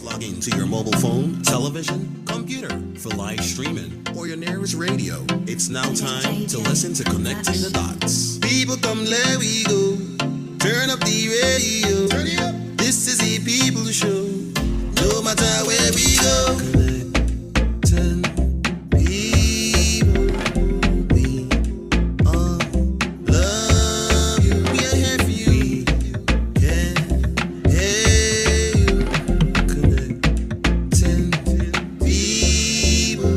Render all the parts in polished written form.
Log into your mobile phone, television, computer for live streaming, or your nearest radio. It's now time to listen to Connecting the Dots. People come, let we go. Turn up the radio. Turn it up. This is the people show. No matter where we go. Connecting people. We all love you. We are here for you. We can hear you. Connecting people.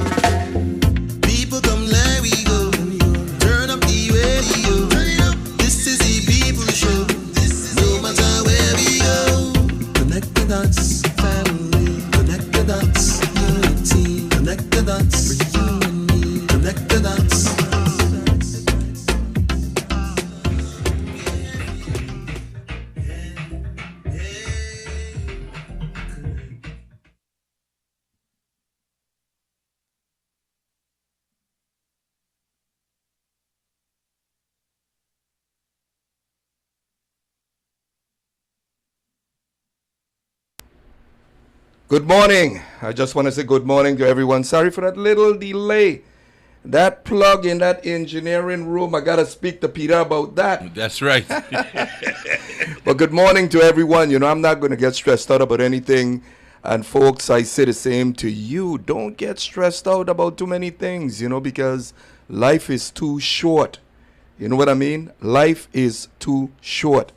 People come, let we go. Turn up the radio. Turn it up. This is the people show. No matter where we go. Connect the dots, family. Connect the dots, unity. Connect the dots, for you and me. Connect the dots. Good morning. I just want to say good morning to everyone. Sorry for that little delay. That plug in that engineering room, I got to speak to Peter about that. That's right. But good morning to everyone. You know, I'm not going to get stressed out about anything. And folks, I say the same to you. Don't get stressed out about too many things, you know, because life is too short. You know what I mean? Life is too short.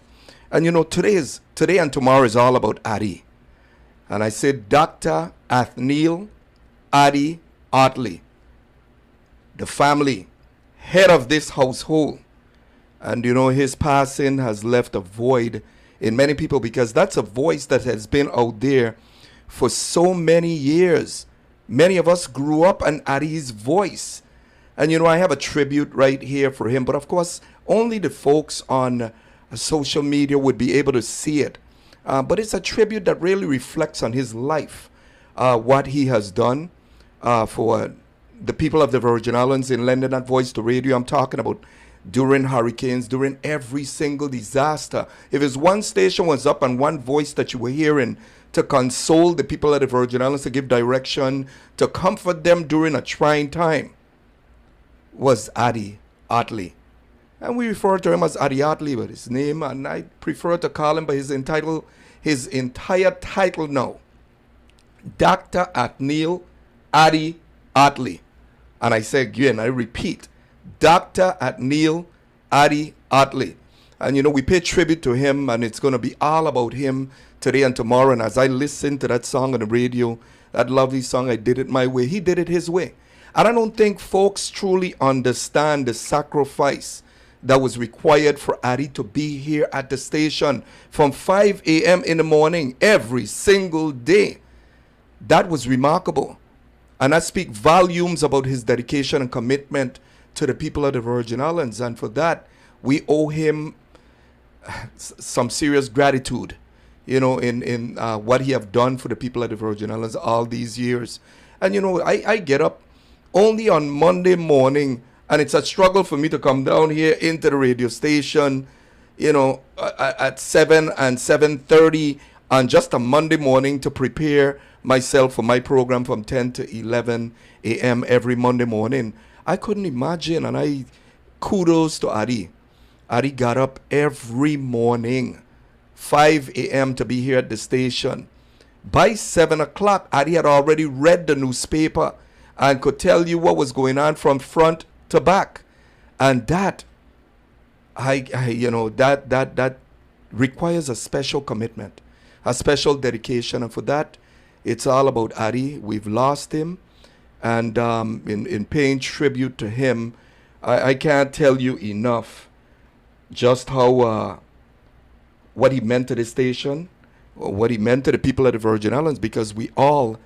And you know, today and tomorrow is all about Adi. And I said Dr. Athniel Adi Otley, the family, head of this household. And you know, his passing has left a void in many people because that's a voice that has been out there for so many years. Many of us grew up on Adi's voice. And you know, I have a tribute right here for him. But of course, only the folks on social media would be able to see it. But it's a tribute that really reflects on his life, what he has done for the people of the Virgin Islands in lending that voice to radio. I'm talking about during hurricanes, during every single disaster. If his one station was up and one voice that you were hearing to console the people of the Virgin Islands, to give direction, to comfort them during a trying time, was Adi Otley. And we refer to him as Adi Otley by his name, and I prefer to call him by his entire title now. Dr. Athniel Adi Otley. And I say again, I repeat, Dr. Athniel Adi Otley. And you know, we pay tribute to him, and it's going to be all about him today and tomorrow. And as I listen to that song on the radio, that lovely song, I Did It My Way, he did it his way. And I don't think folks truly understand the sacrifice that was required for Adi to be here at the station from 5 a.m. in the morning every single day. That was remarkable. And I speak volumes about his dedication and commitment to the people of the Virgin Islands. And for that, we owe him some serious gratitude, you know, in what he have done for the people of the Virgin Islands all these years. And, you know, I get up only on Monday morning, and it's a struggle for me to come down here into the radio station, you know, at 7 and 7:30 on just a Monday morning to prepare myself for my program from 10 to 11 a.m. every Monday morning. I couldn't imagine, and I kudos to Adi. Adi got up every morning, 5 a.m. to be here at the station. By 7 o'clock, Adi had already read the newspaper and could tell you what was going on from front to back. And that, that requires a special commitment, a special dedication. And for that, it's all about Adi. We've lost him. And in paying tribute to him, I can't tell you enough just how what he meant to the station, what he meant to the people of the Virgin Islands, because we all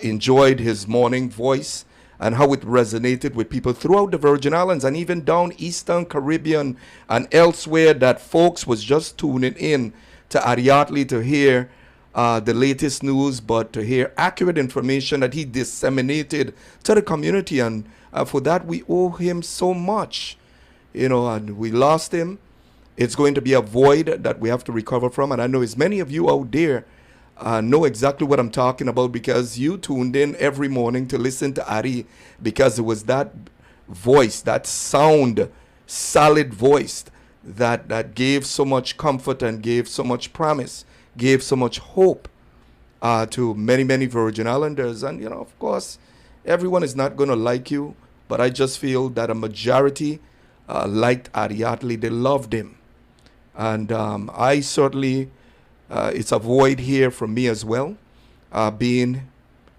enjoyed his morning voice and how it resonated with people throughout the Virgin Islands and even down Eastern Caribbean and elsewhere, that folks was just tuning in to Adi Otley to hear the latest news, but to hear accurate information that he disseminated to the community. And for that, we owe him so much, you know, and we lost him. It's going to be a void that we have to recover from. And I know as many of you out there know exactly what I'm talking about because you tuned in every morning to listen to Ari because it was that voice, that sound, solid voice that gave so much comfort and gave so much promise, gave so much hope to many, many Virgin Islanders. And, of course, everyone is not going to like you, but I just feel that a majority liked Ariadne. They loved him. And I certainly, it's a void here for me as well, being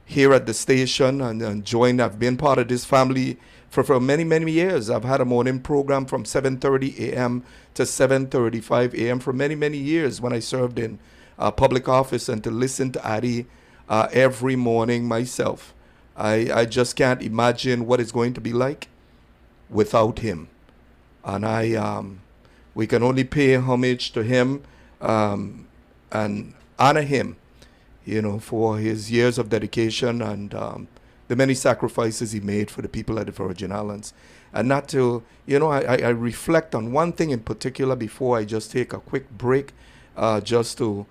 here at the station and join. I've been part of this family for many, many years. I've had a morning program from 7:30 a.m. to 7:35 a.m. for many, many years when I served in public office, and to listen to Ari every morning myself. I just can't imagine what it's going to be like without him. And we can only pay homage to him and honor him, for his years of dedication and the many sacrifices he made for the people of the Virgin Islands. And not to, I reflect on one thing in particular before I just take a quick break, just to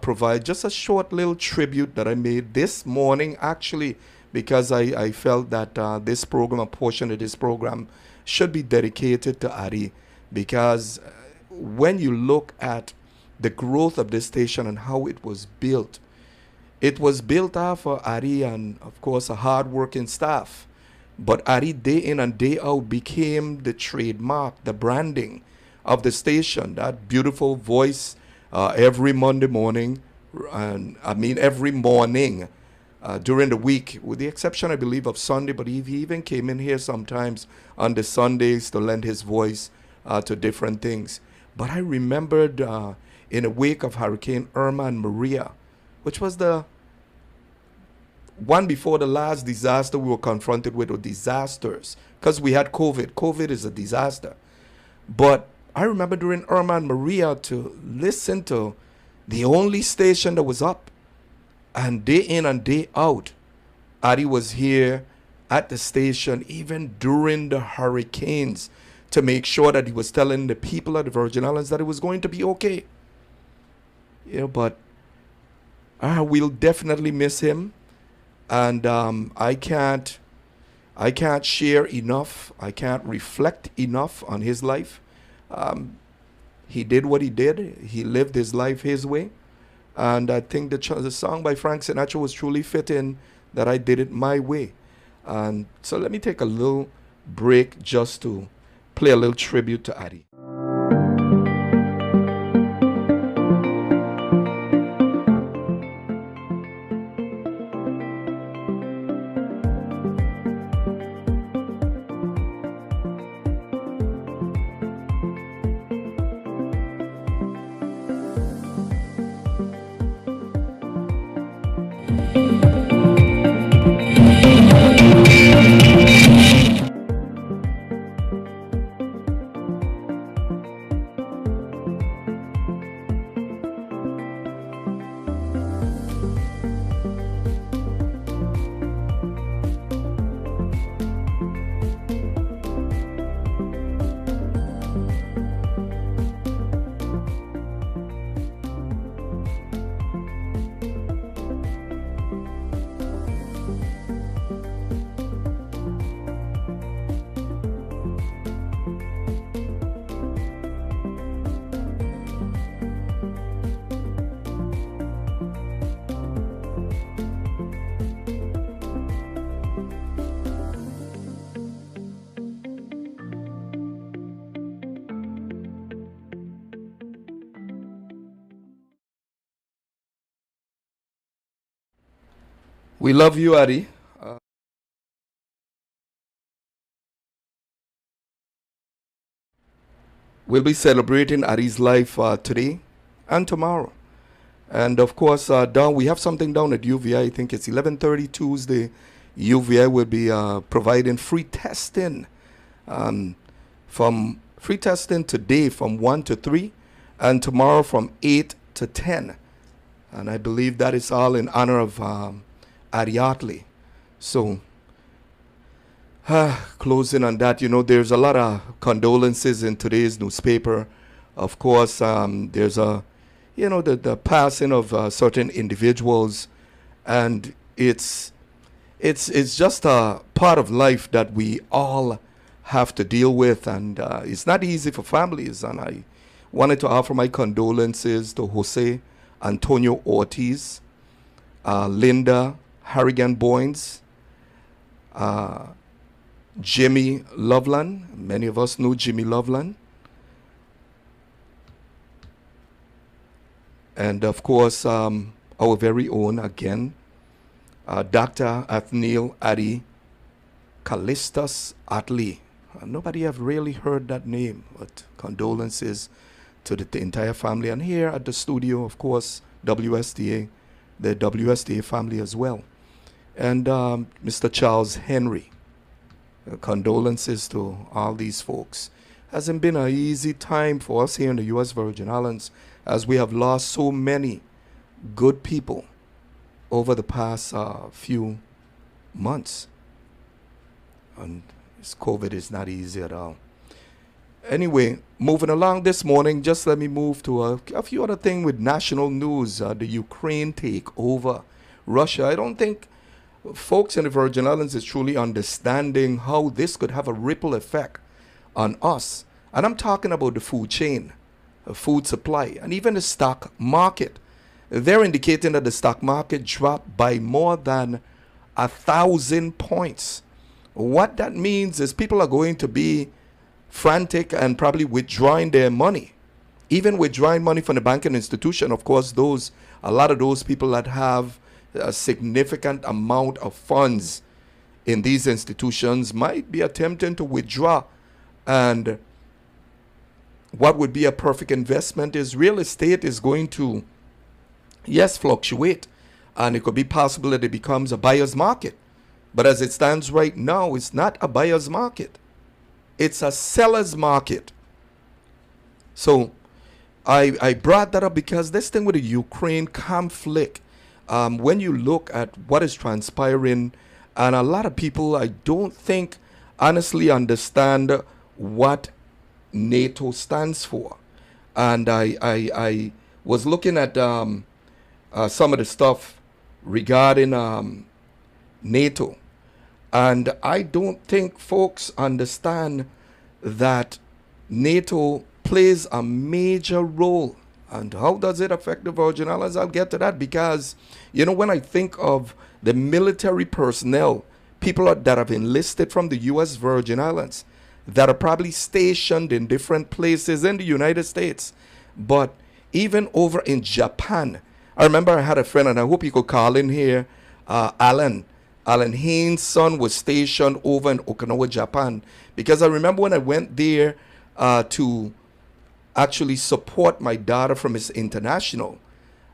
provide just a short little tribute that I made this morning, actually, because I felt that this program, a portion of this program, should be dedicated to Ari. Because when you look at the growth of this station and how it was built after Ari and, of course, a hard-working staff. But Ari, day in and day out, became the trademark, the branding of the station, that beautiful voice every Monday morning, and every morning during the week, with the exception, I believe, of Sunday, but he even came in here sometimes on the Sundays to lend his voice to different things. But I remembered in the wake of Hurricane Irma and Maria, which was the one before the last disaster we were confronted with, or disasters, because we had COVID. COVID is a disaster. But I remember during Irma and Maria to listen to the only station that was up, and day in and day out, Ari was here at the station even during the hurricanes to make sure that he was telling the people of the Virgin Islands that it was going to be okay. But we'll definitely miss him. And I can't share enough. I can't reflect enough on his life. He did what he did. He lived his life his way. And I think the song by Frank Sinatra was truly fitting, that I did it my way. And so let me take a little break just to play a little tribute to Ari. We love you, Ari. We'll be celebrating Ari's life today and tomorrow. And of course, down we have something down at UVI. I think it's 11:30 Tuesday. UVI will be providing free testing from free testing today from 1 to 3, and tomorrow from 8 to 10. And I believe that is all in honor of Ariadne. So, closing on that, there's a lot of condolences in today's newspaper. Of course, there's a the passing of certain individuals, and it's just a part of life that we all have to deal with, and it's not easy for families. And I wanted to offer my condolences to Jose Antonio Ortiz, Linda Harrigan Boynes, uh, Jimmy Loveland. Many of us know Jimmy Loveland. And of course, our very own, again, Dr. Athniel Adi Callistus Atley. Nobody have really heard that name, but condolences to the entire family. And here at the studio, of course, WSTA, the WSTA family as well. And Mr. Charles Henry, condolences to all these folks. Hasn't been an easy time for us here in the U.S. Virgin Islands, as we have lost so many good people over the past few months. And this COVID is not easy at all. Anyway, moving along this morning, just let me move to a few other things with national news. The Ukraine takeover Russia. I don't think folks in the Virgin Islands is truly understanding how this could have a ripple effect on us. And I'm talking about the food chain, food supply, and even the stock market. They're indicating that the stock market dropped by more than 1,000 points. What that means is people are going to be frantic and probably withdrawing their money. Even withdrawing money from the banking institution, of course, a lot of those people that have a significant amount of funds in these institutions might be attempting to withdraw. And what would be a perfect investment is real estate is going to, yes, fluctuate. And it could be possible that it becomes a buyer's market. But as it stands right now, it's not a buyer's market. It's a seller's market. So I brought that up because this thing with the Ukraine conflict, when you look at what is transpiring, and a lot of people, I don't think, honestly understand what NATO stands for. And I was looking at some of the stuff regarding NATO. And I don't think folks understand that NATO plays a major role. And how does it affect the Virgin Islands? I'll get to that because, when I think of the military personnel, people that have enlisted from the U.S. Virgin Islands, that are probably stationed in different places in the United States, but even over in Japan. I remember I had a friend, and I hope you could call in here, Alan Haynes' son was stationed over in Okinawa, Japan. Because I remember when I went there to actually support my daughter from Miss International,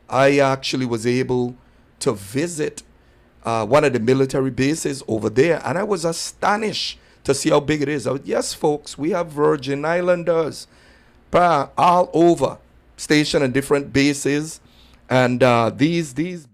I actually was able to visit one of the military bases over there. And I was astonished to see how big it is. Yes, folks, we have Virgin Islanders all over, stationed in different bases. And these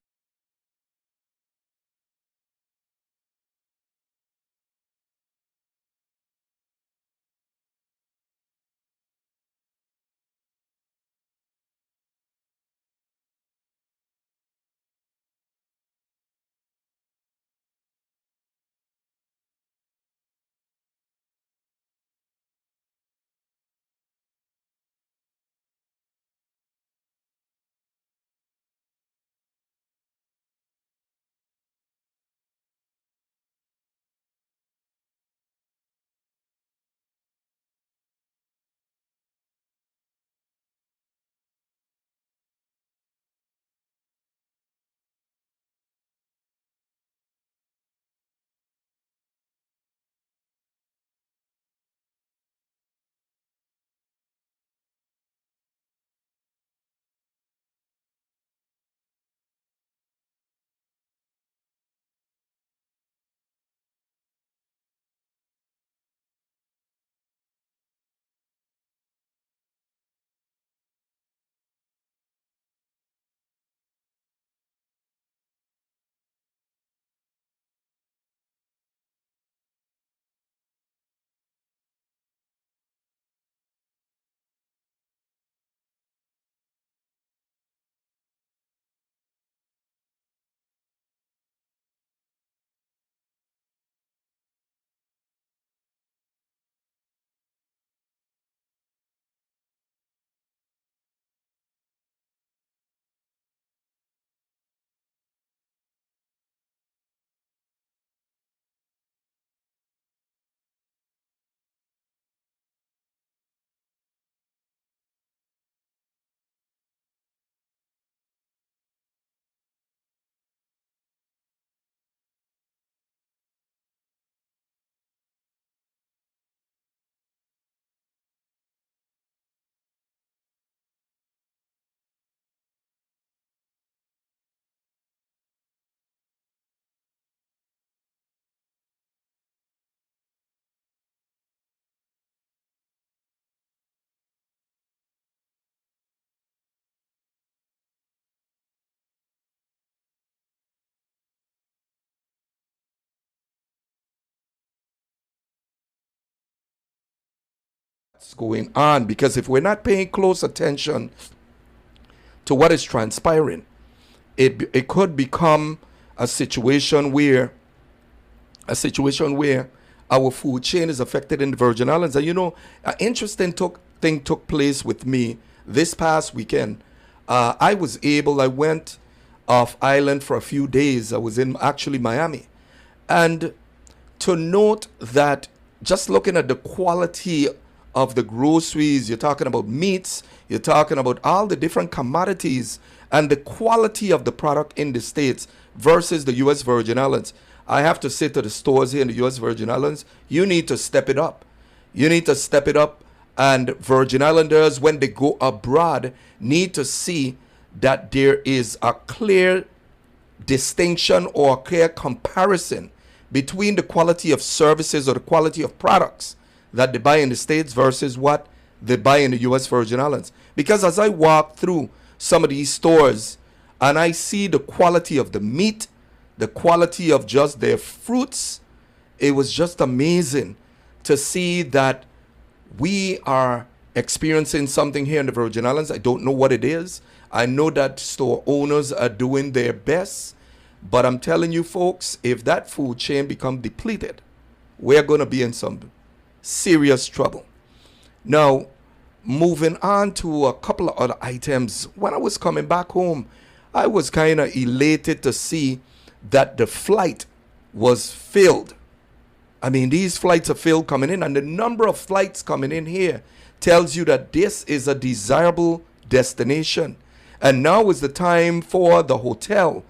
what's going on, because if we're not paying close attention to what is transpiring, it could become a situation where our food chain is affected in the Virgin Islands. And an interesting thing took place with me this past weekend. I went off island for a few days. I was in actually Miami. And to note that, just looking at the quality of the groceries, you're talking about meats, you're talking about all the different commodities and the quality of the product in the States versus the U.S. Virgin Islands. I have to say to the stores here in the U.S. Virgin Islands, you need to step it up. You need to step it up. And Virgin Islanders, when they go abroad, need to see that there is a clear distinction or a clear comparison between the quality of services or the quality of products that they buy in the States versus what they buy in the U.S. Virgin Islands. Because as I walk through some of these stores and I see the quality of the meat, the quality of just their fruits, it was just amazing to see that we are experiencing something here in the Virgin Islands. I don't know what it is. I know that store owners are doing their best, but I'm telling you folks, if that food chain becomes depleted, we're going to be in some serious trouble. Now, moving on to a couple of other items. When I was coming back home, I was kind of elated to see that the flight was filled. I mean, these flights are filled coming in, and the number of flights coming in here tells you that this is a desirable destination. And now is the time for the hotel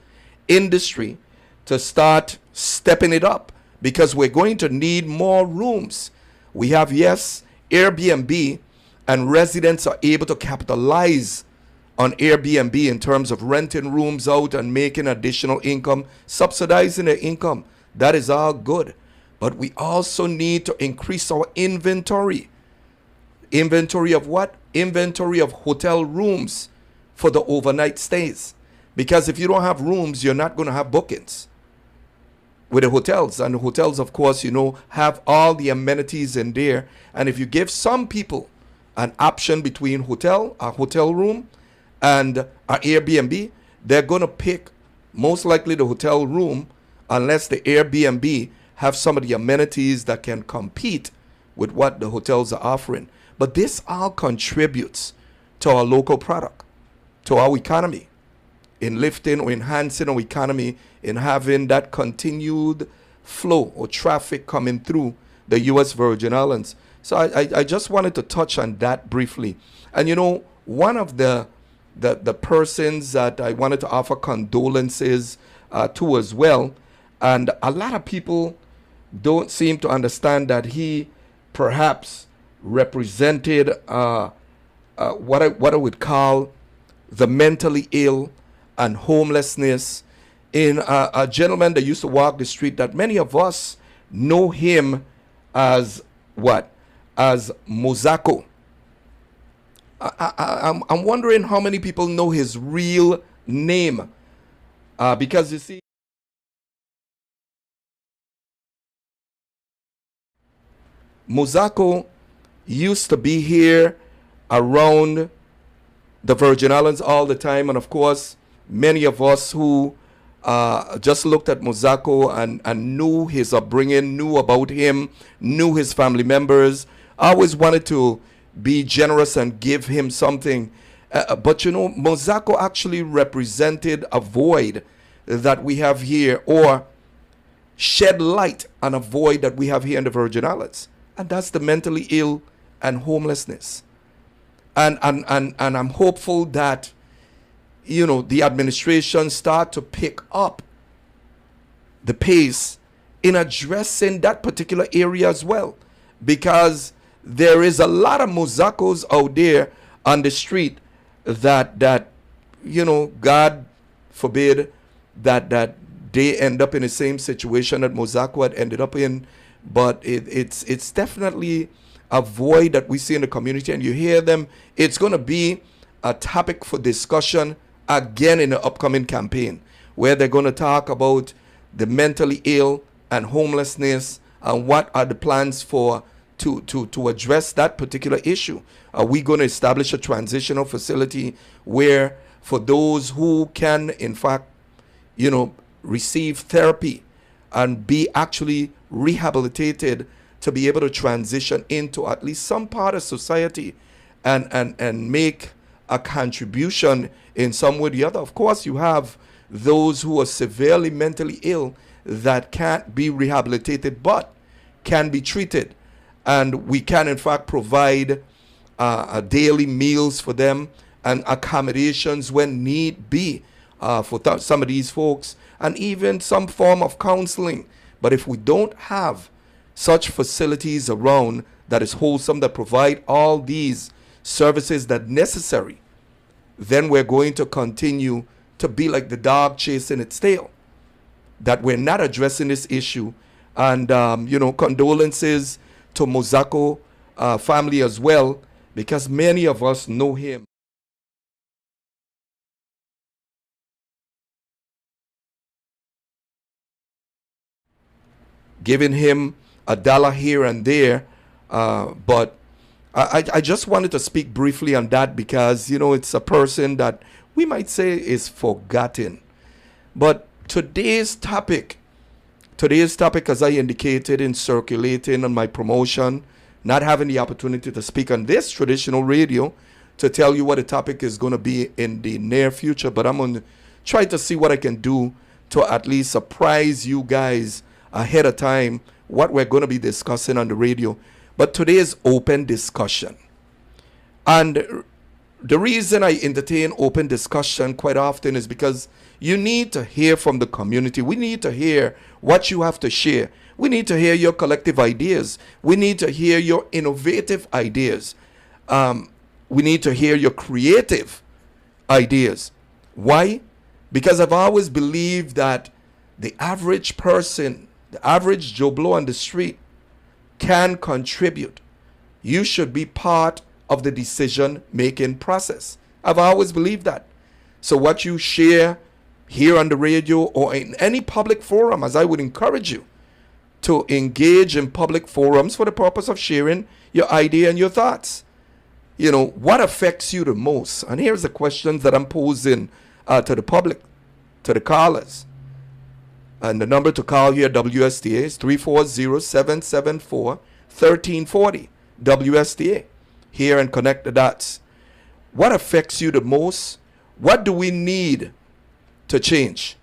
industry to start stepping it up, because we're going to need more rooms. We have, yes, Airbnb, and residents are able to capitalize on Airbnb in terms of renting rooms out and making additional income, subsidizing their income. That is all good. But we also need to increase our inventory. Inventory of what? Inventory of hotel rooms for the overnight stays. Because if you don't have rooms, you're not going to have bookings with the hotels. And the hotels, of course, have all the amenities in there. And if you give some people an option between a hotel room and an Airbnb, they're going to pick most likely the hotel room, unless the Airbnb have some of the amenities that can compete with what the hotels are offering. But this all contributes to our local product, to our economy, in lifting or enhancing our economy, in having that continued flow or traffic coming through the U.S. Virgin Islands. So I just wanted to touch on that briefly. And one of the persons that I wanted to offer condolences to as well, and a lot of people don't seem to understand that he perhaps represented what I would call the mentally ill and homelessness in a gentleman that used to walk the street that many of us know him as what? As Mozako. I'm wondering how many people know his real name, because you see, Mozako used to be here around the Virgin Islands all the time. And of course, many of us who just looked at Mozako and knew his upbringing, knew about him, knew his family members, always wanted to be generous and give him something. But Mozako actually represented a void that we have here, or shed light on a void that we have here in the Virgin Islands. And that's the mentally ill and homelessness. And I'm hopeful that, the administration start to pick up the pace in addressing that particular area as well. Because there is a lot of Mozakos out there on the street that God forbid that they end up in the same situation that Mozako had ended up in. But it's definitely a void that we see in the community, and you hear them. It's going to be a topic for discussion again in the upcoming campaign, where they're going to talk about the mentally ill and homelessness and what are the plans for to address that particular issue? Are we going to establish a transitional facility where for those who can, in fact, receive therapy and be actually rehabilitated to be able to transition into at least some part of society and make a contribution in some way or the other? Of course, you have those who are severely mentally ill that can't be rehabilitated but can be treated. And we can, in fact, provide daily meals for them and accommodations when need be for some of these folks, and even some form of counseling. But if we don't have such facilities around that is wholesome, that provide all these services that necessary, then we're going to continue to be like the dog chasing its tail, that we're not addressing this issue. And, condolences to Mozako family as well, because many of us know him. Giving him $1 here and there, but I just wanted to speak briefly on that because, it's a person that we might say is forgotten. But today's topic, as I indicated in circulating on my promotion, not having the opportunity to speak on this traditional radio to tell you what the topic is going to be in the near future, but I'm going to try to see what I can do to at least surprise you guys ahead of time what we're going to be discussing on the radio. But today is open discussion. And the reason I entertain open discussion quite often is because you need to hear from the community. We need to hear what you have to share. We need to hear your collective ideas. We need to hear your innovative ideas. We need to hear your creative ideas. Why? Because I've always believed that the average person, the average Joe Blow on the street, can contribute. You should be part of the decision-making process. I've always believed that. So what you share here on the radio or in any public forum, as I would encourage you to engage in public forums for the purpose of sharing your idea and your thoughts. What affects you the most? And here's the questions that I'm posing to the public, to the callers. And the number to call here at WSTA is 340-774-1340. WSTA. Here and connect the dots. What affects you the most? What do we need to change?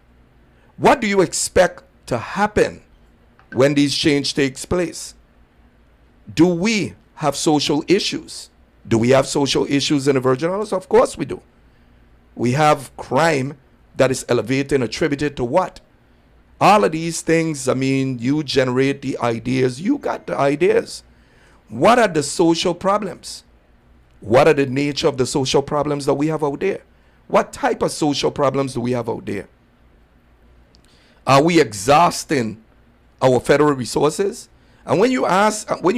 What do you expect to happen when these change takes place? Do we have social issues? Do we have social issues in the Virgin Islands? Of course we do. We have crime that is elevated, attributed to what? All of these things, you generate the ideas. You got the ideas. What are the social problems? What are the nature of the social problems that we have out there? What type of social problems do we have out there? Are we exhausting our federal resources? And when you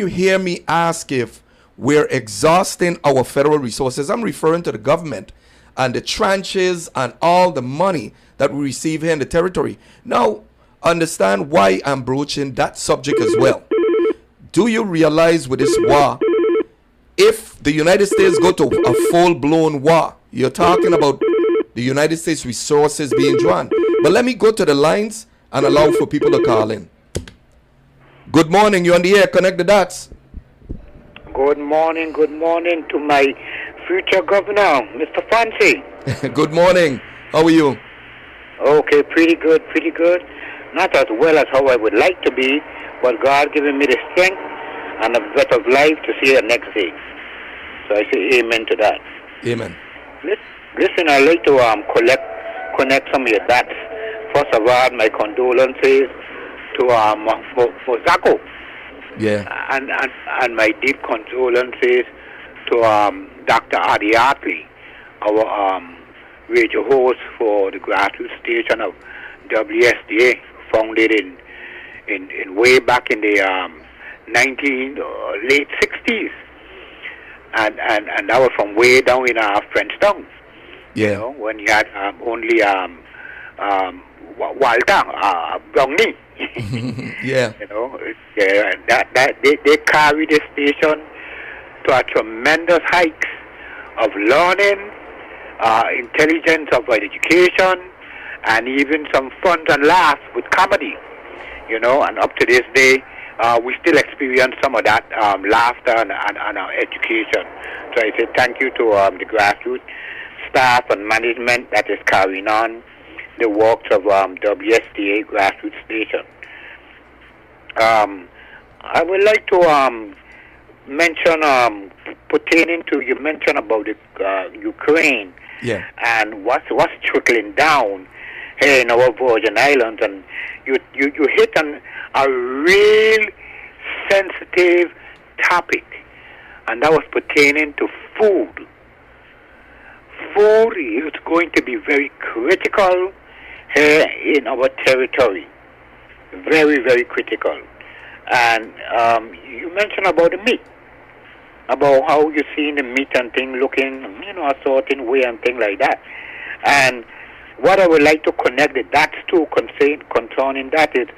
hear me ask if we're exhausting our federal resources, I'm referring to the government and the tranches and all the money that we receive here in the territory. Now, understand why I'm broaching that subject as well. Do you realize with this war, if the United States go to a full-blown war, you're talking about the United States resources being drawn. But let me go to the lines and allow for people to call in. Good morning. You're on the air. Connect the dots. Good morning to my future governor, Mr. Fancy. Good morning. How are you? Okay, pretty good. Not as well as how I would like to be, but God giving me the strength and a breath of life to see the next day. So I say amen to that. Amen. Listen, I'd like to connect some of your dots. First of all, my condolences to Mozako. Yeah. And my deep condolences to Dr. Adi Hartley, our radio host for the grassroots station of WSDA, founded in way back in the late 60s, and that was from way down in Frenchtown. Yeah. When you had only Walter Brownie, Yeah. You know, yeah, that they carry the station to a tremendous heights of learning, intelligence of education, and even some fun and laughs with comedy. You know, and up to this day, we still experience some of that laughter and education. So I say thank you to the grassroots staff and management that is carrying on the works of WSTA grassroots station. I would like to mention pertaining to you mentioned about the Ukraine Yeah. and what's trickling down here in our Virgin Islands, and you hit on a real sensitive topic, and that was pertaining to food. Food is going to be very critical here in our territory. Very, very critical. And you mentioned about the meat, about how you seeing the meat and thing looking, a certain way and thing like that. And what I would like to connect the dots to concerning that is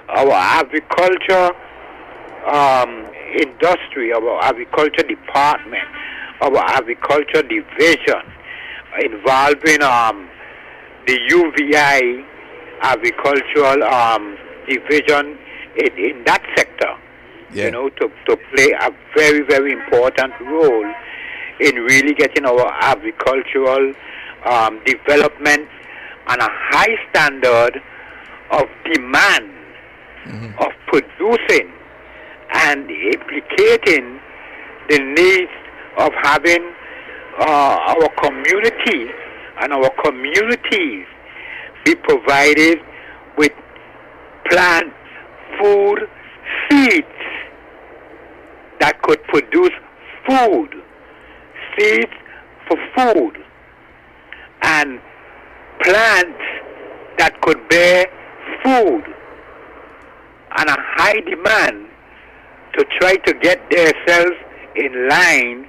our agriculture industry, our agriculture department, our agriculture division involving the UVI agricultural division in that sector. Yeah. To play a very, very important role in really getting our agricultural development on a high standard of demand, of producing and implicating the needs of having our community and our communities be provided with plant food seeds that could produce food, seeds for food, and plants that could bear food, and a high demand to try to get themselves in line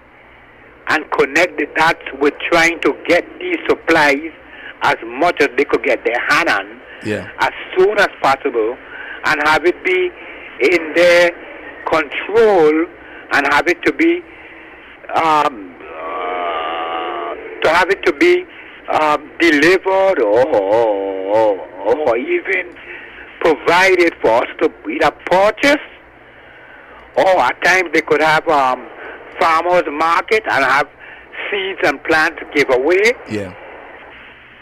and connect the dots with trying to get these supplies as much as they could get their hand on as soon as possible, and have it be in their control, and have it to be delivered or even provided for us to either purchase, or at times they could have farmers market and have seeds and plants to give away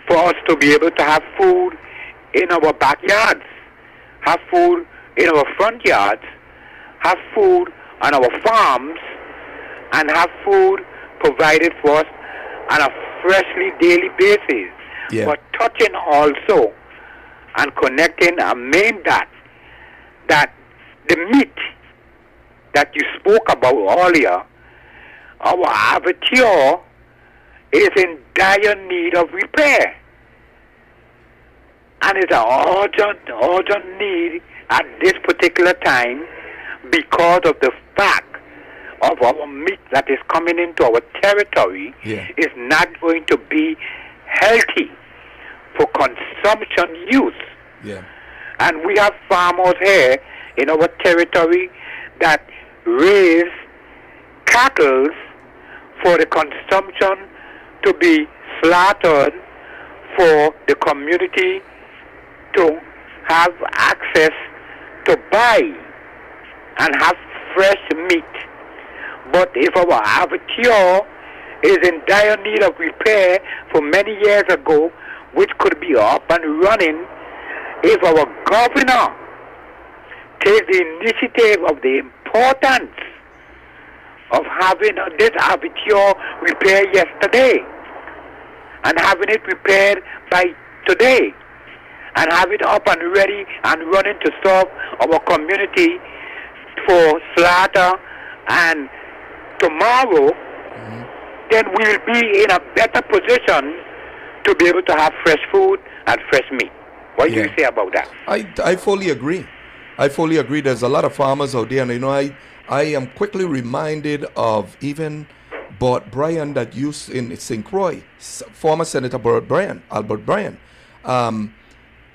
for us to be able to have food in our backyards, have food in our front yards, have food on our farms, and have food provided for us on a freshly daily basis. But touching also and connecting a main dot, that the meat that you spoke about earlier, our abattoir is in dire need of repair. And it's an urgent need at this particular time, because of the fact of our meat that is coming into our territory is not going to be healthy for consumption use. And we have farmers here in our territory that raise cattle for the consumption to be slaughtered for the community to have access to buy and have fresh meat. But if our abattoir is in dire need of repair for many years ago, which could be up and running, if our governor takes the initiative of the importance of having this abattoir repaired yesterday, and having it repaired by today, and have it up and ready and running to serve our community for slaughter and tomorrow, then we'll be in a better position to be able to have fresh food and fresh meat. What do you say about that? I fully agree. I fully agree. There's a lot of farmers out there, and I am quickly reminded of even Bert Bryan that used in St. Croix, former Senator Albert Bryan,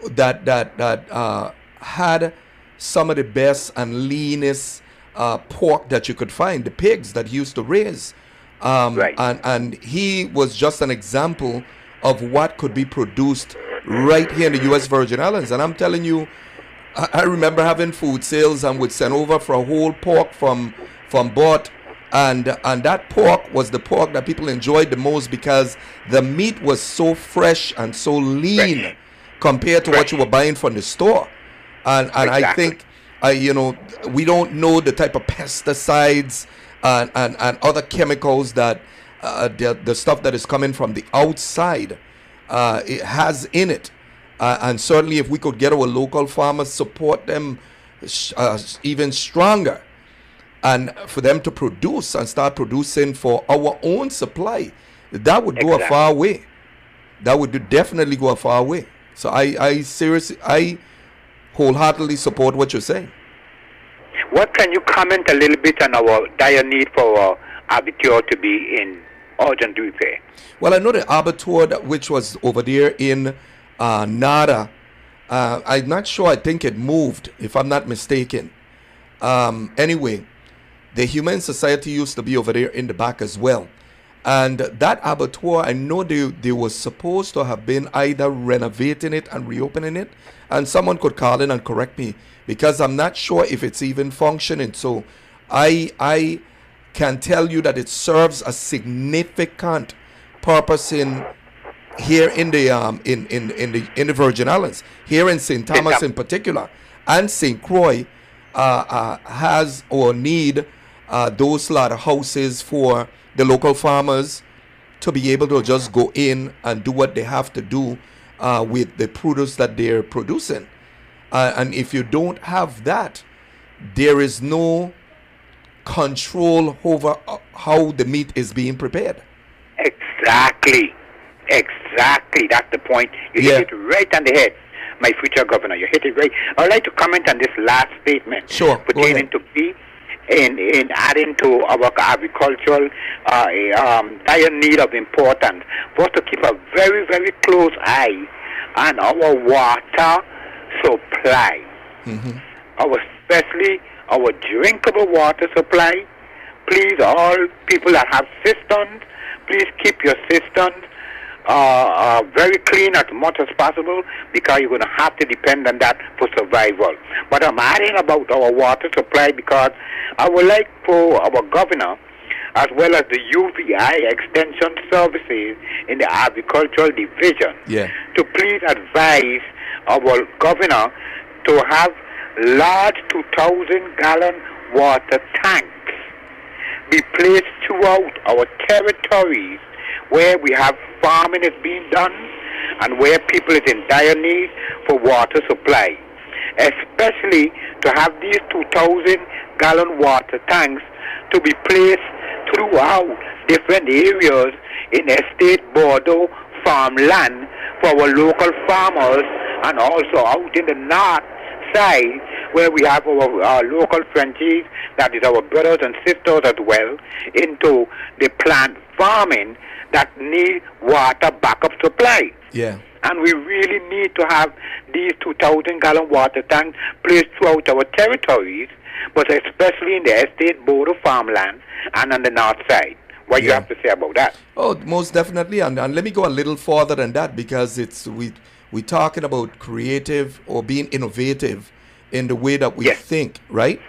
that had some of the best and leanest pork that you could find, the pigs that he used to raise. Right. And he was just an example of what could be produced right here in the U.S. Virgin Islands. And I'm telling you, I remember having food sales and would send over for a whole pork from Bot. And that pork was the pork that people enjoyed the most because the meat was so fresh and so lean compared to what you were buying from the store. And Exactly. I think, we don't know the type of pesticides and other chemicals that the stuff that is coming from the outside it has in it. And certainly if we could get our local farmers, support them even stronger, and for them to produce and start producing for our own supply, that would go a far way. That would definitely go a far way. So I wholeheartedly support what you're saying. What can you comment a little bit on our dire need for our abattoir to be in urgent repair? Well, I know the abattoir which was over there in Nada. I'm not sure. I think it moved, if I'm not mistaken. Anyway, the Humane Society used to be over there in the back as well. And that abattoir, I know they were supposed to have been either renovating it and reopening it. And someone could call in and correct me, because I'm not sure if it's even functioning. So I can tell you that it serves a significant purpose here in the Virgin Islands, here in St. Thomas in particular, and St. Croix has or need those slaughterhouses for the local farmers to be able to just go in and do what they have to do with the produce that they're producing. And if you don't have that, there is no control over how the meat is being prepared. Exactly. That's the point. You hit it right on the head, my future governor. You hit it right. I'd like to comment on this last statement pertaining to beef in adding to our agricultural dire need of importance for us to keep a very, very close eye on our water supply, especially our drinkable water supply. Please, all people that have cisterns, please keep your cisterns very clean as much as possible, because you're going to have to depend on that for survival. But I'm adding about our water supply because I would like for our governor, as well as the UVI Extension Services in the Agricultural Division, to please advise our governor to have large 2,000-gallon water tanks be placed throughout our territories where we have farming is being done and where people is in dire need for water supply, especially to have these 2,000-gallon water tanks to be placed throughout different areas in estate border farmland for our local farmers, and also out in the north side where we have our local Frenchies, that is our brothers and sisters as well, into the plant farming that need water backup supply. And we really need to have these 2,000-gallon water tanks placed throughout our territories, but especially in the estate border farmland and on the north side. What do you have to say about that? Oh, most definitely. And let me go a little further than that, because we're talking about creative or being innovative in the way that we think, right?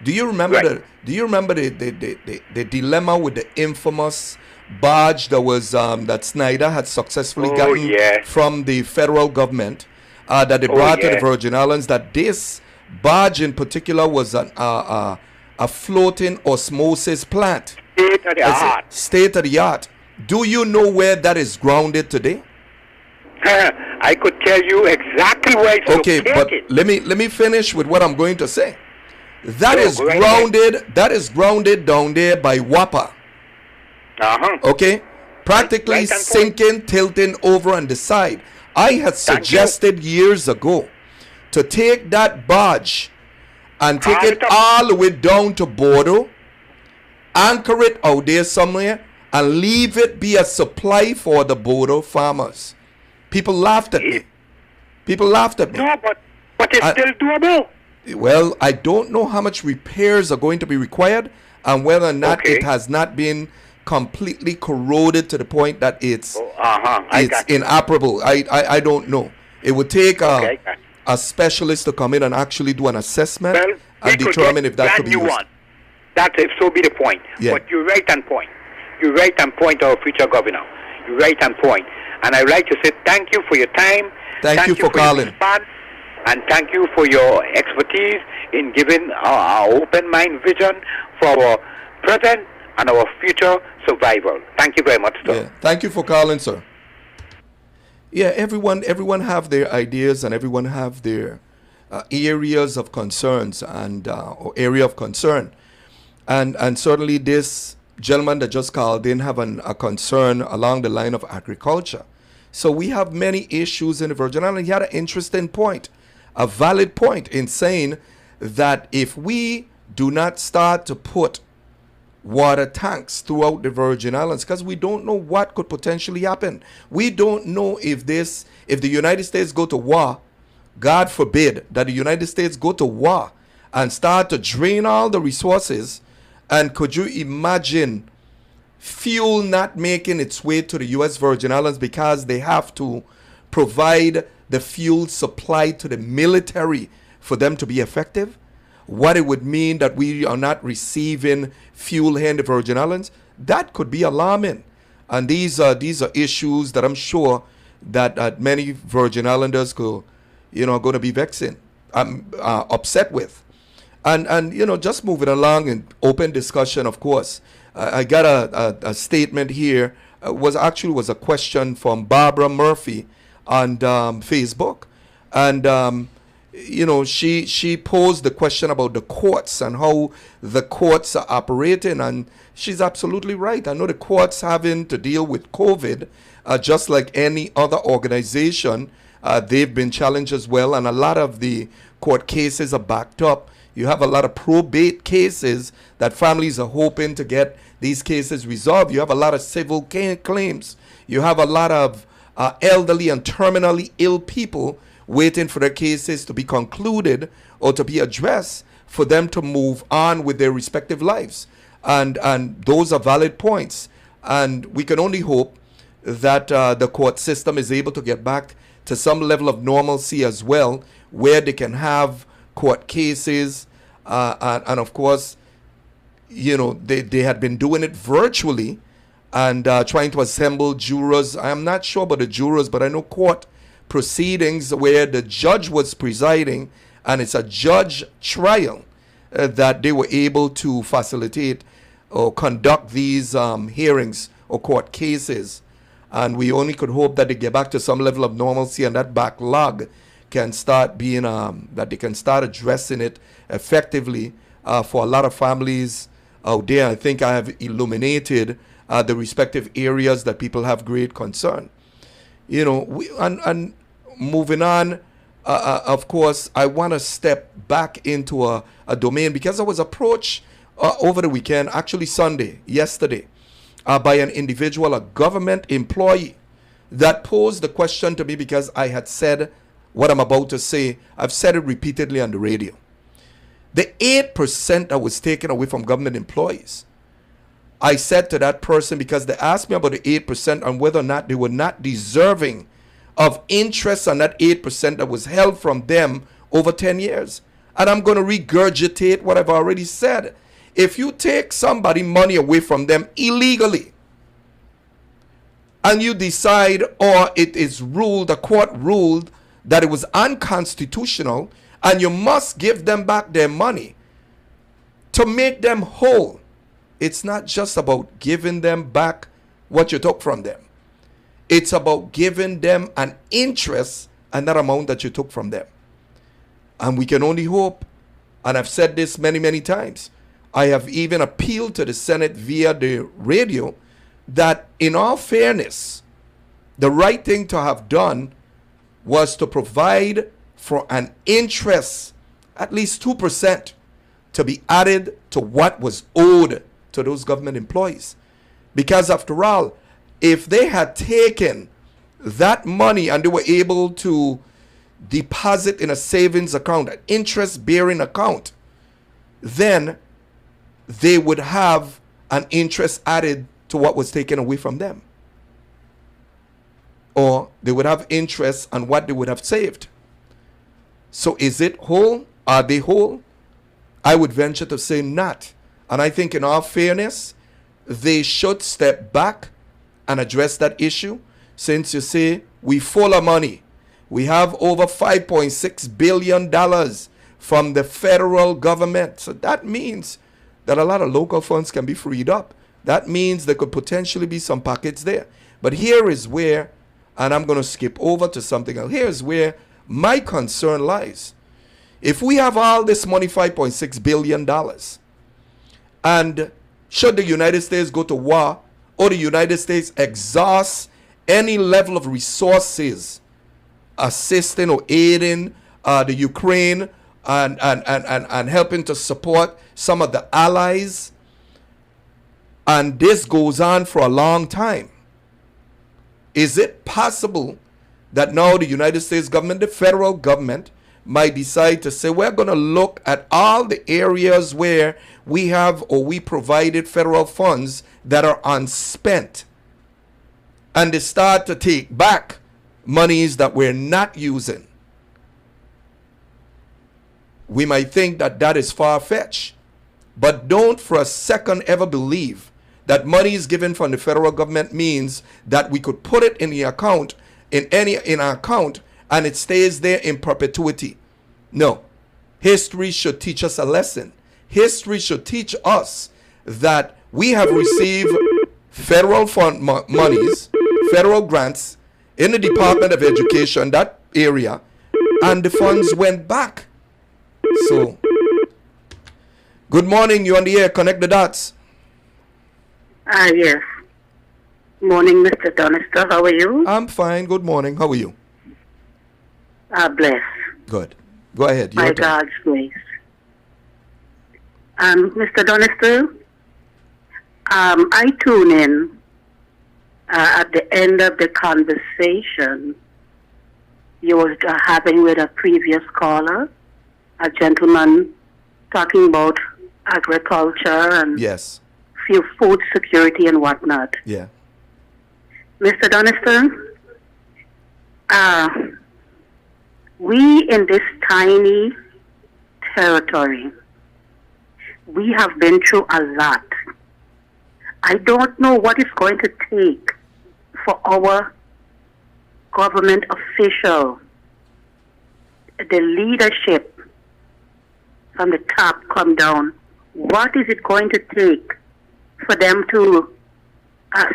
Do you remember the dilemma with the infamous barge that was that Snyder had successfully gotten from the federal government that they brought to the Virgin Islands? That this barge in particular was a floating osmosis plant. State of the art. Do you know where that is grounded today? I could tell you exactly where it's located. But let me finish with what I'm going to say. That is grounded. That is grounded down there by WAPA. Okay, practically sinking, tilting over on the side. I had suggested years ago to take that barge and take it all the way down to Bordeaux, anchor it out there somewhere, and leave it be a supply for the Bordeaux farmers. People laughed at me. No, but But it's still doable. Well, I don't know how much repairs are going to be required and whether or not it has not been completely corroded to the point that it's inoperable. I don't know. It would take a specialist to come in and actually do an assessment and determine if that could be used. That if so be the point. Yeah. But you're right on point. You're right on point, our future governor. You're right on point. And I'd like to say thank you for your time. Thank you for calling. And thank you for your expertise in giving our open mind vision for our present and our future survival. Thank you very much, sir. Yeah. Thank you for calling, sir. Yeah, everyone have their ideas and everyone have their areas of concerns and or area of concern. And certainly this gentleman that just called didn't have a concern along the line of agriculture. So we have many issues in the Virgin Islands. He had an interesting point, a valid point in saying that if we do not start to put water tanks throughout the Virgin Islands, because we don't know what could potentially happen. We don't know if the United States go to war, God forbid that the United States go to war and start to drain all the resources. And could you imagine fuel not making its way to the U.S. Virgin Islands because they have to provide the fuel supply to the military for them to be effective? What it would mean that we are not receiving fuel here in the Virgin Islands, that could be alarming. And these are issues that I'm sure that many Virgin Islanders could, are going to be vexing, upset with. And just moving along in open discussion, of course. I got a statement here. Was a question from Barbara Murphy on Facebook. And, she posed the question about the courts and how the courts are operating. And she's absolutely right. I know the courts having to deal with COVID, just like any other organization. They've been challenged as well. And a lot of the court cases are backed up. You have a lot of probate cases that families are hoping to get these cases resolved. You have a lot of civil claims. You have a lot of elderly and terminally ill people waiting for their cases to be concluded or to be addressed for them to move on with their respective lives. And those are valid points. And we can only hope that the court system is able to get back to some level of normalcy as well, where they can have court cases, and of course, they had been doing it virtually and trying to assemble jurors. I am not sure about the jurors, but I know court proceedings where the judge was presiding and it's a judge trial that they were able to facilitate or conduct these hearings or court cases. And we only could hope that they get back to some level of normalcy and that backlog can start being, that they can start addressing it effectively for a lot of families out there. I think I have illuminated the respective areas that people have great concern. And moving on, of course, I want to step back into a domain because I was approached over the weekend, actually yesterday, by an individual, a government employee, that posed the question to me because I had said what I'm about to say. I've said it repeatedly on the radio. The 8% that was taken away from government employees, I said to that person, because they asked me about the 8% and whether or not they were not deserving of interest on that 8% that was held from them over 10 years. And I'm going to regurgitate what I've already said. If you take somebody money away from them illegally, and you decide, or it is ruled, the court ruled that it was unconstitutional, and you must give them back their money to make them whole. It's not just about giving them back what you took from them. It's about giving them an interest and that amount that you took from them. And we can only hope, and I've said this many, many times, I have even appealed to the Senate via the radio, that in all fairness, the right thing to have done was to provide for an interest, at least 2%, to be added to what was owed to those government employees. Because after all, if they had taken that money and they were able to deposit in a savings account, an interest-bearing account, then they would have an interest added to what was taken away from them. Or they would have interest on what they would have saved. So is it whole? Are they whole? I would venture to say not. And I think in all fairness, they should step back and address that issue. Since you say we full of money, we have over $5.6 billion from the federal government. So that means that a lot of local funds can be freed up. That means there could potentially be some pockets there. But here is where, and I'm going to skip over to something else. Here's where my concern lies. If we have all this money, $5.6 billion, and should the United States go to war, or the United States exhaust any level of resources assisting or aiding the Ukraine and helping to support some of the allies, and this goes on for a long time, is it possible that now the United States government, the federal government, might decide to say, we're going to look at all the areas where we have or we provided federal funds that are unspent, and they start to take back monies that we're not using? We might think that that is far-fetched, but don't for a second ever believe that money is given from the federal government means that we could put it in the account, in our account, and it stays there in perpetuity. No. History should teach us a lesson. History should teach us that we have received federal fund monies, federal grants in the Department of Education, that area, and the funds went back. So, good morning, you on the air, connect the dots. Yes. Morning, Mr. Donister. How are you? I'm fine, good morning, how are you? Blessed. Good. Go ahead. By God's grace. Mr. Donister, I tune in at the end of the conversation you were having with a previous caller, a gentleman talking about agriculture and yes, food security and whatnot. Yeah. Mr. Donister, we in this tiny territory, we have been through a lot. I don't know what it's going to take for our government official, the leadership from the top come down. What is it going to take for them to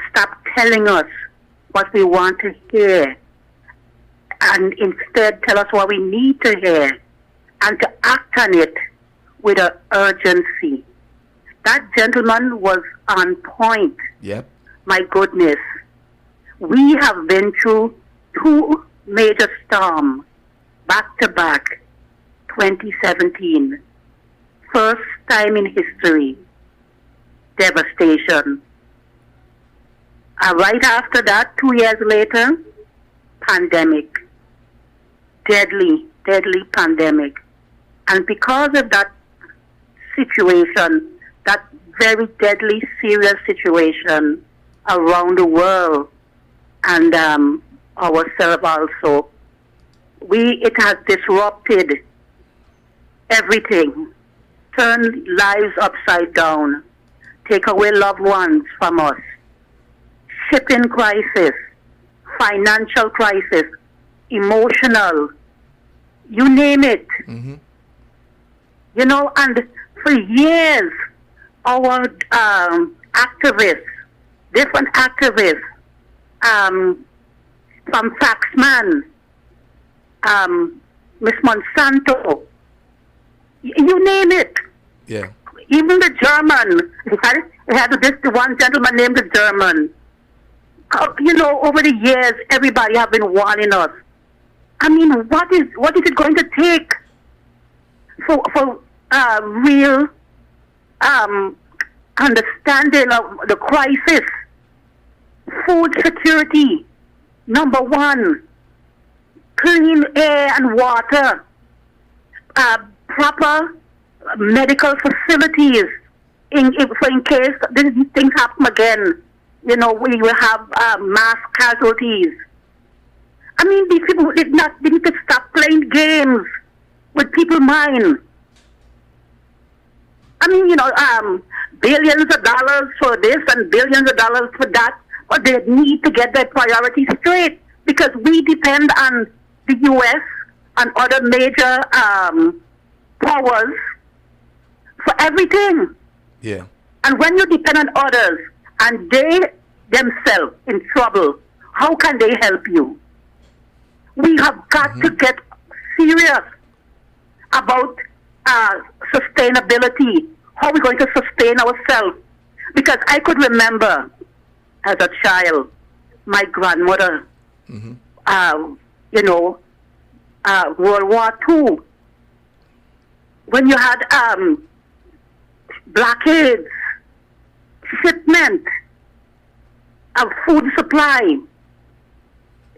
stop telling us what we want to hear and instead tell us what we need to hear and to act on it with an urgency? That gentleman was on point. Yep. My goodness. We have been through two major storms back to back, 2017. First time in history. Devastation. Right after that, 2 years later, pandemic. Deadly pandemic. And because of that situation, that very deadly, serious situation around the world, and ourselves also, it has disrupted everything, turned lives upside down, take away loved ones from us, shipping crisis, financial crisis, emotional, you name it. Mm-hmm. You know, and for years, our activists, different activists, from Faxman, Miss Monsanto, you name it. Yeah. Even the German, it had this one gentleman named the German. You know, over the years, everybody have been warning us. I mean, what is it going to take for real understanding of the crisis? Food security, number one. clean air and water, proper medical facilities in case these things happen again. We will have mass casualties. I mean, these people they need to stop playing games with people's minds. I mean, billions of dollars for this and billions of dollars for that, but they need to get their priorities straight because we depend on the U.S. and other major powers for everything. Yeah. And when you depend on others and they themselves in trouble, how can they help you? We have got to get serious about sustainability. How are we going to sustain ourselves? Because I could remember as a child, my grandmother, World War II, when you had blockades, shipment of food supply,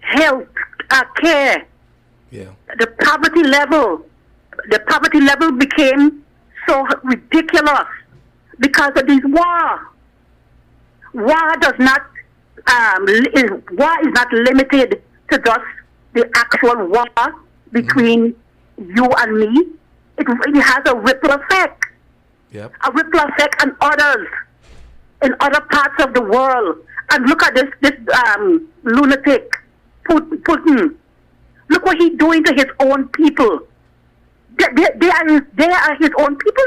health care, the poverty level became so ridiculous because of these war. War is not limited to just the actual war between you and me. It has a ripple effect. Yep. A ripple effect on others in other parts of the world. And look at this lunatic, Putin. Look what he's doing to his own people. They are his own people,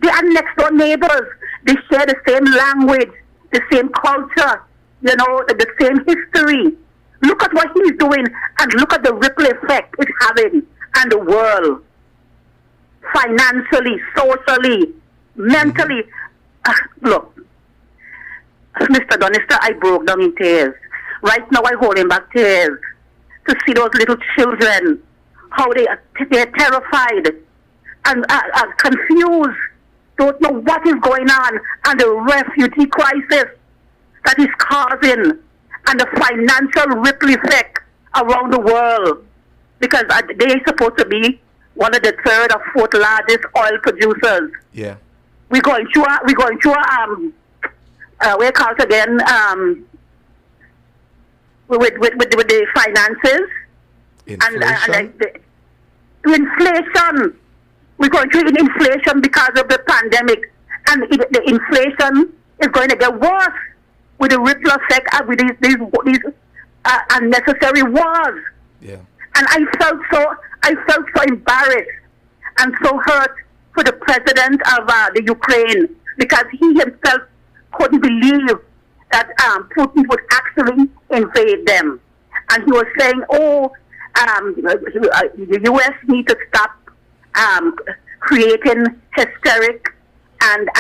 They are next door neighbors. They share the same language, the same culture, the same history. Look at what he's doing and look at the ripple effect it's having on the world. Financially, socially, mentally. Look, Mr. Donister, I broke down in tears. Right now I hold him back tears to see those little children, how they're terrified and confused, don't know what is going on, and the refugee crisis that is causing, and the financial ripple effect around the world, because they're supposed to be one of the third or fourth largest oil producers. Yeah. We're going through where it calls again, with the finances. Inflation? And the inflation. We're going through inflation because of the pandemic, and the inflation is going to get worse with the ripple effect of with these unnecessary wars. Yeah. And I felt so embarrassed and so hurt for the president of the Ukraine, because he himself couldn't believe that Putin would actually invade them. And he was saying, the U.S. need to stop creating hysteric and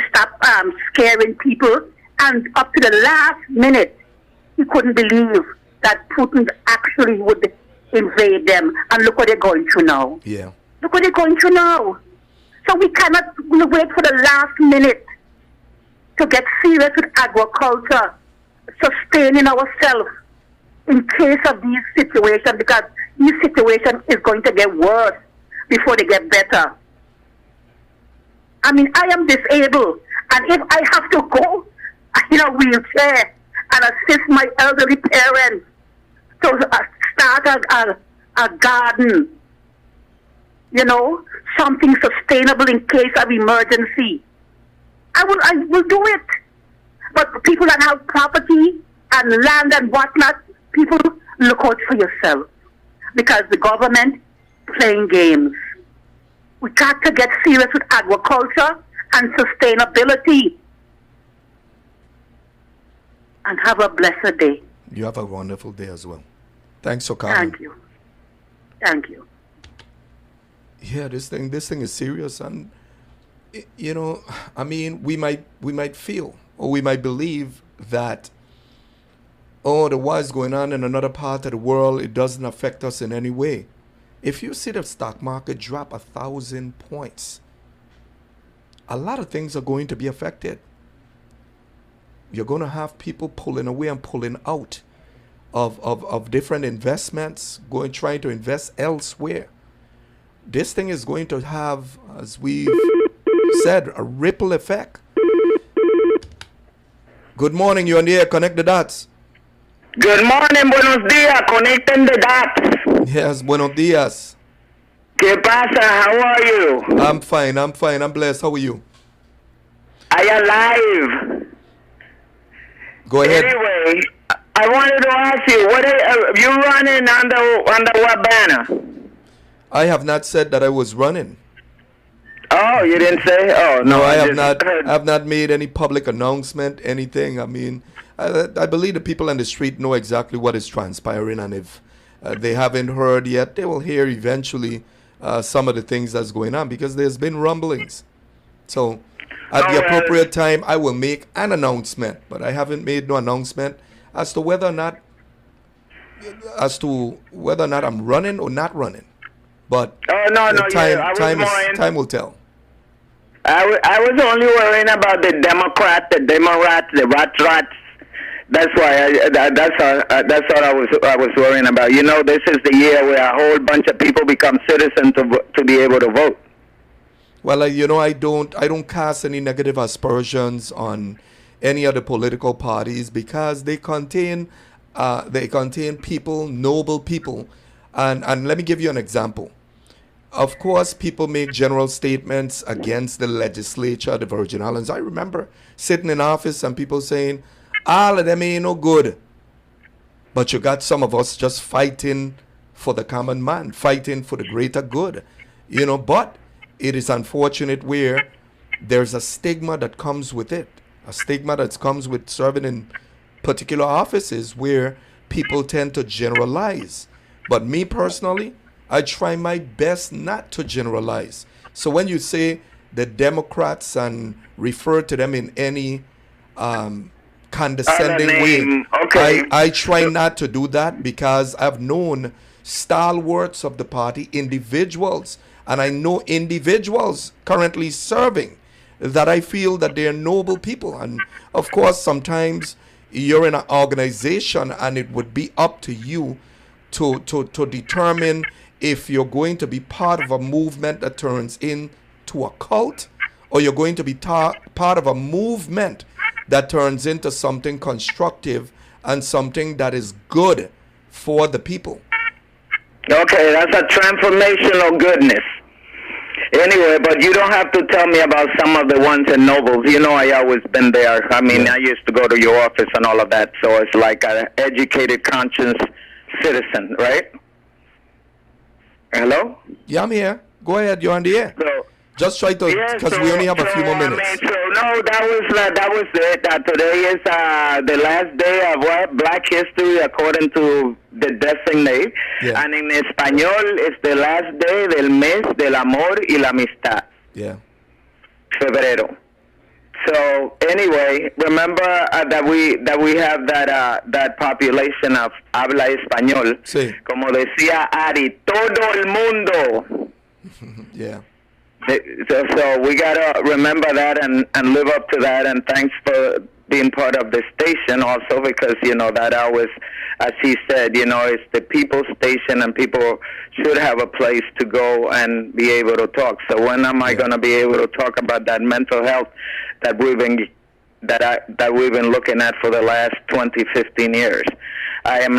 stop scaring people. And up to the last minute, he couldn't believe that Putin actually would invade them. And look what they're going through now. Yeah. Look what they're going through now. So we cannot wait for the last minute to get serious with agriculture, sustaining ourselves in case of these situations, because these situations is going to get worse before they get better. I mean, I am disabled, and if I have to go in a wheelchair and assist my elderly parents to start a garden, something sustainable in case of emergency, I will do it. But people that have property and land and whatnot, people, look out for yourself, because the government playing games. We got to get serious with agriculture and sustainability. And have a blessed day. You have a wonderful day as well. Thanks for calling. Thank you. Yeah, this thing is serious, and I mean, we might feel, or we might believe that, the war is going on in another part of the world, it doesn't affect us in any way. If you see the stock market drop 1,000 points, a lot of things are going to be affected. you're going to have people pulling away and pulling out of different investments, trying to invest elsewhere. This thing is going to have, as we've said, a ripple effect. Good morning, you're on the air. Connect the dots. Good morning, buenos días, conecten the dots. Yes, buenos dias. ¿Qué pasa? How are you? I'm fine, I'm blessed. How are you? I alive. Go ahead. Anyway, I wanted to ask you, what are you running under what banner? I have not said that I was running. Oh, you didn't say? Oh, no, I have just not. heard. I have not made any public announcement, anything. I mean, I believe the people on the street know exactly what is transpiring, and if they haven't heard yet, they will hear eventually some of the things that's going on, because there's been rumblings. So, at the appropriate time, I will make an announcement, but I haven't made no announcement as to whether or not I'm running or not running. But Oh, no, no, yeah, I was time will tell. I was only worrying about the Democrats, the rats. That's why that's what I was worrying about. You know, this is the year where a whole bunch of people become citizens to be able to vote. Well, I don't cast any negative aspersions on any of the political parties, because they contain people, noble people, and let me give you an example. Of course, people make general statements against the legislature, the Virgin Islands. I remember sitting in office and people saying, all of them ain't no good. But you got some of us just fighting for the common man, fighting for the greater good. But it is unfortunate where there's a stigma that comes with it. A stigma that comes with serving in particular offices where people tend to generalize. But me personally, I try my best not to generalize. So when you say the Democrats and refer to them in any condescending way, okay. I try not to do that, because I've known stalwarts of the party, individuals, and I know individuals currently serving that I feel that they're noble people. And of course, sometimes you're in an organization and it would be up to you to determine if you're going to be part of a movement that turns into a cult, or you're going to be part of a movement that turns into something constructive and something that is good for the people. Okay, that's a transformational goodness. Anyway, but you don't have to tell me about some of the ones in Nobles. You know, I always been there. I mean, I used to go to your office and all of that, so it's like an educated, conscious citizen, right? Hello? Yeah, I'm here. Go ahead, you're on the air. So, Just try to, because we only have a few more minutes. That was it. Today is the last day of what? Black History, according to the designate. Yeah. And in español, it's the last day del mes del amor y la amistad. Yeah. Febrero. So anyway, remember that we have that population of habla español. Sí. Como decía Ari, todo el mundo. Yeah. So we gotta remember that and live up to that. And thanks for being part of the station also, because that always, as he said, it's the people's station, and people should have a place to go and be able to talk. So when am I gonna be able to talk about that mental health that we've been looking at for the last 20, 15 years? I am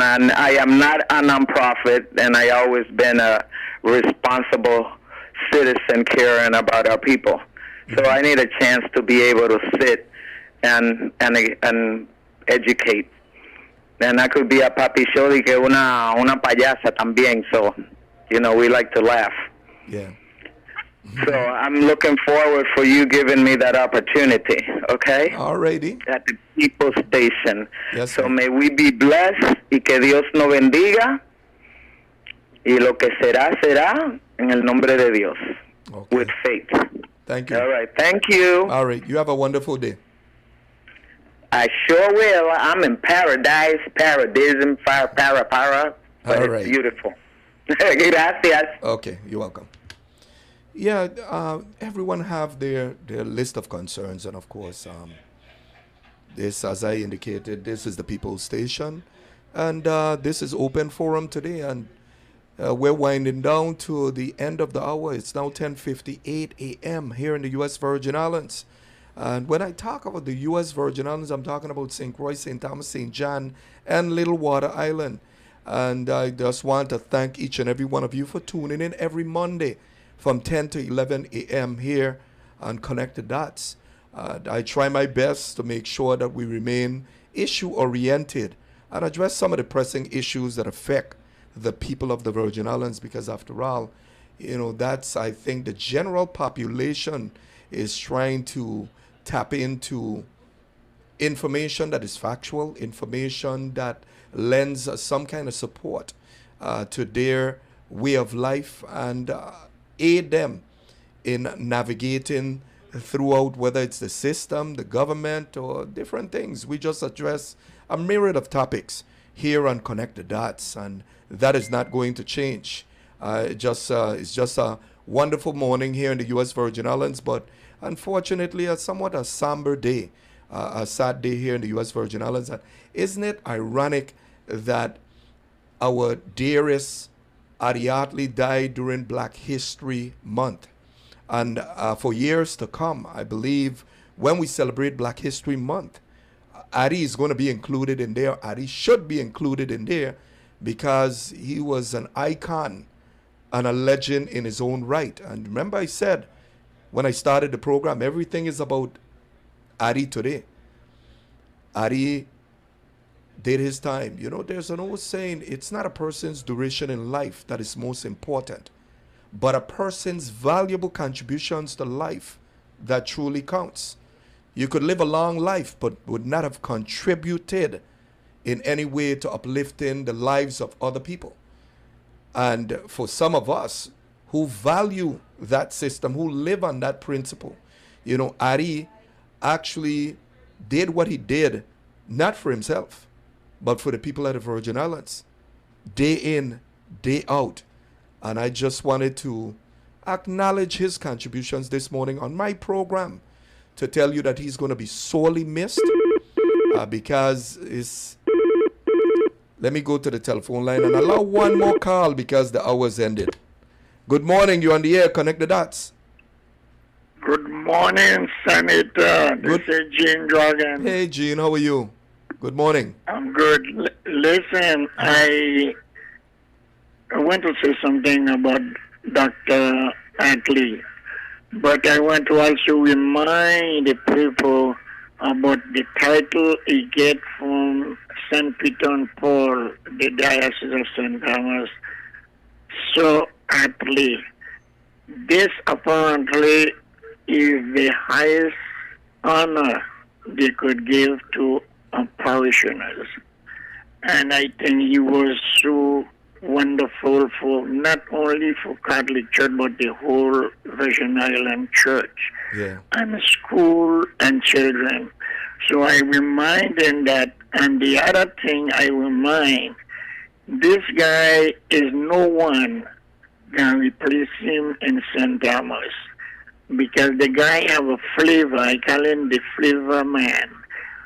not a nonprofit, and I always been a responsible citizen caring about our people. So I need a chance to be able to sit and educate. And I could be a papi shori que una payasa también. So, we like to laugh. Yeah. So I'm looking forward for you giving me that opportunity, okay? Alrighty. At the People's Station. Yes, So sir. may we be blessed y que Dios nos bendiga. Y lo que será, será en el nombre de Dios. Okay. With faith. Thank you. All right. Thank you. All right. You have a wonderful day. I sure will. I'm in paradise, paradism, para. But All it's right. beautiful. Gracias. Okay. You're welcome. Yeah. Everyone have their list of concerns, and of course, This, as I indicated, this is the People's Station, and this is Open Forum today, and we're winding down to the end of the hour. It's now 10:58 a.m. here in the U.S. Virgin Islands. And when I talk about the U.S. Virgin Islands, I'm talking about St. Croix, St. Thomas, St. John, and Little Water Island. And I just want to thank each and every one of you for tuning in every Monday from 10 to 11 a.m. here on Connect the Dots. I try my best to make sure that we remain issue-oriented and address some of the pressing issues that affect the people of the Virgin Islands, because after all, that's, I think, the general population is trying to tap into information that is factual, information that lends some kind of support to their way of life, and aid them in navigating throughout, whether it's the system, the government, or different things. We just address a myriad of topics here on Connect the Dots, and that is not going to change. It's just a wonderful morning here in the U.S. Virgin Islands, but unfortunately a somewhat a somber day, a sad day here in the U.S. Virgin Islands. And isn't it ironic that our dearest Ariadne died during Black History Month? And for years to come, I believe, when we celebrate Black History Month, Ari is going to be included in there. Ari should be included in there because he was an icon and a legend in his own right. And remember, I said when I started the program, everything is about Ari today. Ari did his time. There's an old saying, it's not a person's duration in life that is most important, but a person's valuable contributions to life that truly counts. You could live a long life, but would not have contributed in any way to uplifting the lives of other people. And for some of us who value that system, who live on that principle, Ari actually did what he did, not for himself, but for the people of the Virgin Islands, day in, day out. And I just wanted to acknowledge his contributions this morning on my program, to tell you that he's going to be sorely missed because let me go to the telephone line and allow one more call because the hour's ended. Good morning, you're on the air, Connect the Dots. Good morning, Senator. This is Gene Dragon. Hey, Gene, how are you? Good morning. I'm good. Listen, I want to say something about Dr. Atlee, but I want to also remind the people about the title he get from St. Peter and Paul, the Diocese of St. Thomas. So Atlee, this apparently is the highest honor they could give to parishioners. And I think he was so wonderful for not only for Catholic Church, but the whole Virgin Island Church, and school and children. So I remind them that, and the other thing I remind, this guy is no one can replace him in St. Thomas, because the guy have a flavor. I call him the flavor man.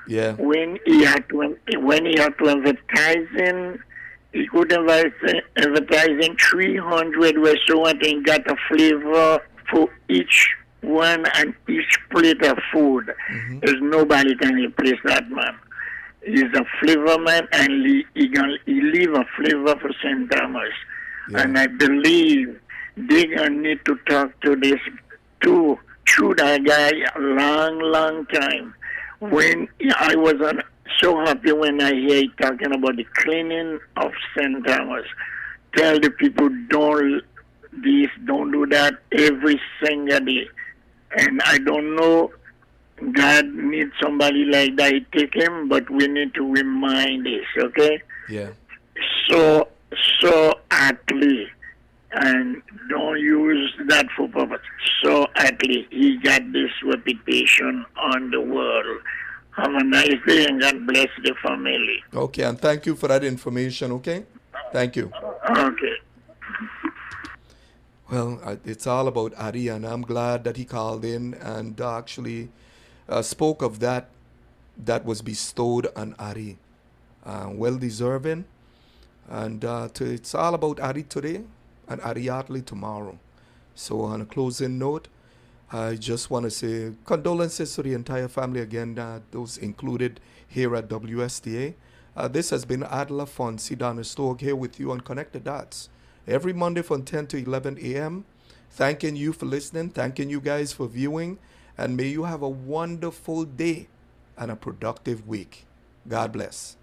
Yeah. When he had to advertising, he could advertising 300 restaurants and got a flavor for each one and each plate of food. There's nobody can replace that man. He's a flavor man, and he leave a flavor for St. Thomas. Yeah. And I believe they're going to need to talk to this to that guy a long time. When I was so happy when I hear you talking about the cleaning of St. Thomas. Tell the people don't do that every single day. And I don't know, God needs somebody like that to take him, but we need to remind this, okay? Yeah. So Atlee, and don't use that for purpose. So Atlee, he got this reputation on the world. Have a nice day and God bless the family. Okay, and thank you for that information, okay? Thank you. Okay. Well, it's all about Ari, and I'm glad that he called in and actually spoke of that that was bestowed on Ari. Well deserving. And it's all about Ari today and Ari Hartley tomorrow. So on a closing note, I just want to say condolences to the entire family again, those included here at WSTA. This has been Adela Fonsi Donna Storg here with you on Connect the Dots every Monday from 10 to 11 a.m. Thanking you for listening, thanking you guys for viewing, and may you have a wonderful day and a productive week. God bless.